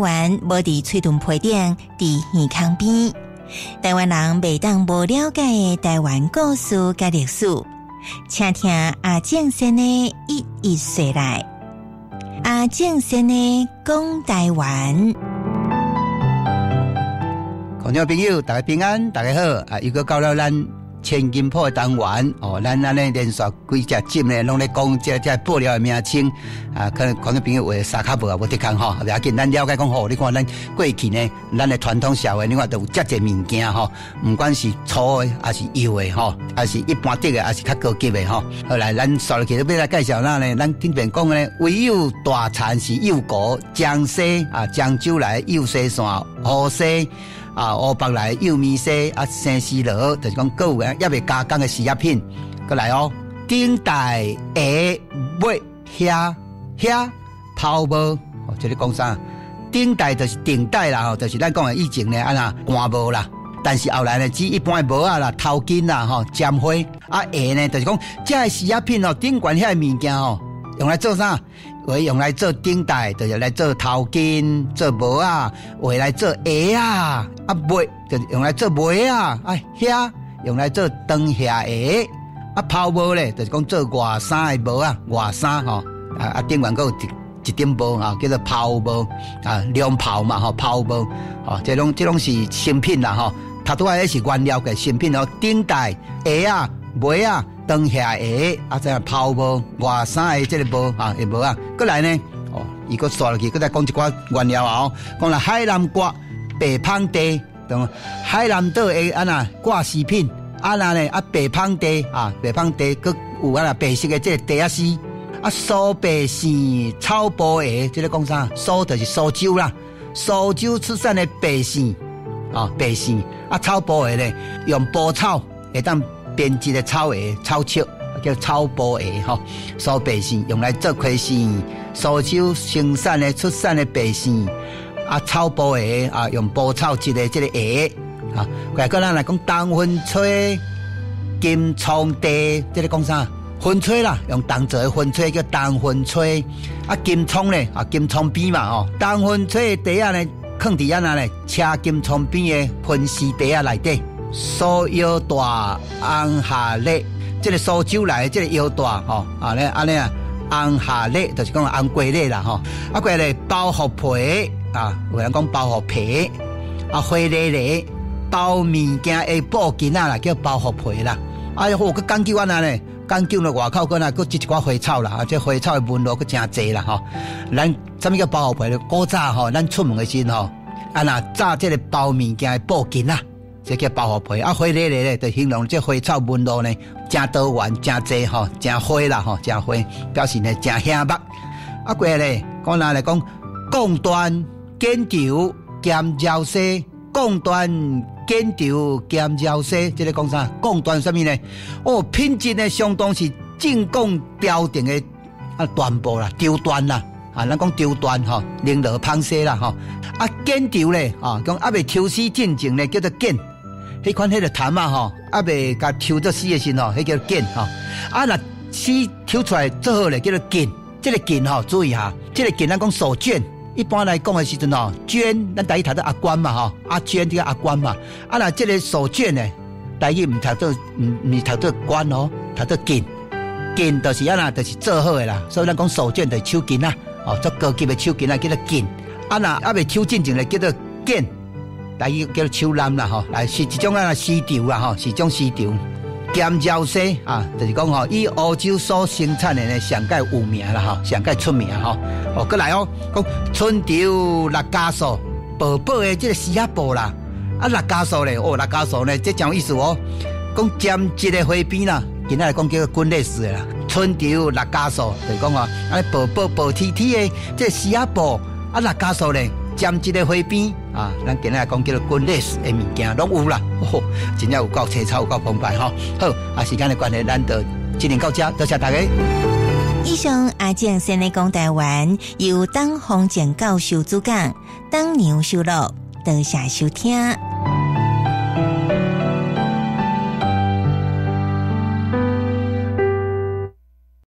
湾无伫喙脣皮顶，伫耳孔边。台湾人未当无了解的台湾故事甲历史，请听阿正先的一一说来。阿正先的讲台湾。观众朋友，大家平安，大家好又到了咱千金铺的单元咱呢连续几只集呢，拢咧讲这布料的名称可能观众朋友话沙卡无啊，无得空不要紧，咱了解讲你看咱过去呢，咱的传统社会，你看都有这些物件不管是粗的还是幼的还是一般的还是较高级的后来咱刷落去都要来介绍咱呢，咱顶边讲呢，唯有大田是幼果，江西漳州来幼西线，河西湖北来幼米西生丝螺，就是讲各有也未加工的事业品。过来顶带下尾遐泡沫这里讲啥？顶带就是顶带啦就是咱讲的以前呢干无啦，但是后来呢只一般的无啦、头巾啦尖花下呢就是讲这个事业品顶管遐物件用来做啥？为用来做顶带，就是来做头巾、做帽为来做鞋尾就是用来做鞋遐用来做长下鞋泡帽咧，就是讲做外衫的帽外衫顶完还有一顶帽叫做泡帽凉泡嘛泡帽这种是新品啦他都还是原料嘅新品顶带鞋尾长下鞋再样泡帽外衫的这个帽的帽过来呢伊个刷落去，佮再讲一寡原料讲了海南瓜、白芳地，海南岛的挂饰品，呢白芳地白芳地佮有白色的这个地丝苏白线草布鞋，这个讲啥？苏就是苏州啦，苏州出产的白线白线草布鞋咧，用布草会当编织的草鞋草尺。叫草布鞋苏白线用来做盔线，苏州生产的出产的白线草布鞋用布草织的这个鞋过咱来讲冬薰吹、金葱地，这个讲啥？薰吹啦，用冬做的薰吹叫冬薰吹金葱咧金葱边嘛冬薰吹的地呢，放伫呢车金葱边的喷丝地内底，苏腰大红下列。这个苏州来的这个腰带安尼红下列就是讲红过列啦过来包袱皮有人讲包袱皮花咧咧包物件的布巾啦叫包袱皮啦我佮讲究呢讲究了外口佮一寡花草啦这花草的纹路佮真济啦咱什么叫包袱皮？古早咱出门的时候炸这个包物件的布巾啦，这叫包袱皮花咧咧就形容这花草纹路呢真多元真济真花啦真花，表示呢真显目过来讲来讲贡缎剪条兼胶丝，贡缎剪条兼胶丝，这个讲啥？贡缎什么呢？品质呢相当是正统标准的缎布啦，绸缎啦咱讲绸缎绫罗芳丝啦剪条咧讲未抽丝进前呢叫做剪。迄款迄个痰未甲抽做丝的时候迄叫剪若丝抽出来做好咧叫做剪。这个剪注意下，这个剪咱讲手绢，一般来讲的时阵绢咱台语读做阿冠嘛绢这个阿冠嘛若这个手绢呢，台语唔读做唔读做冠读做剪。剪就是就是做好的啦，所以咱讲手绢就是手巾啦做高级的手巾叫做剪。若未抽进前咧叫做剪。台语叫做手篮啦来是一种丝绸啦是一种丝绸。兼胶丝就是讲以欧洲所生产的呢上界有名啦上界出名过来讲春潮六家素，薄薄的这个丝仔布啦六家素咧六家素呢这真有意思讲尖质的花边啦，今仔来讲叫做滚类似的啦。春潮六家素就是讲薄体的这个丝仔布六家素咧。尖质的花边咱今日来讲叫做滚类似的物件拢有啦真正有够青草有够澎湃好时间的关系咱就今天到这，多谢大家。以上阿正先来讲台湾，由当洪建教授主讲，当牛收录，多谢收听。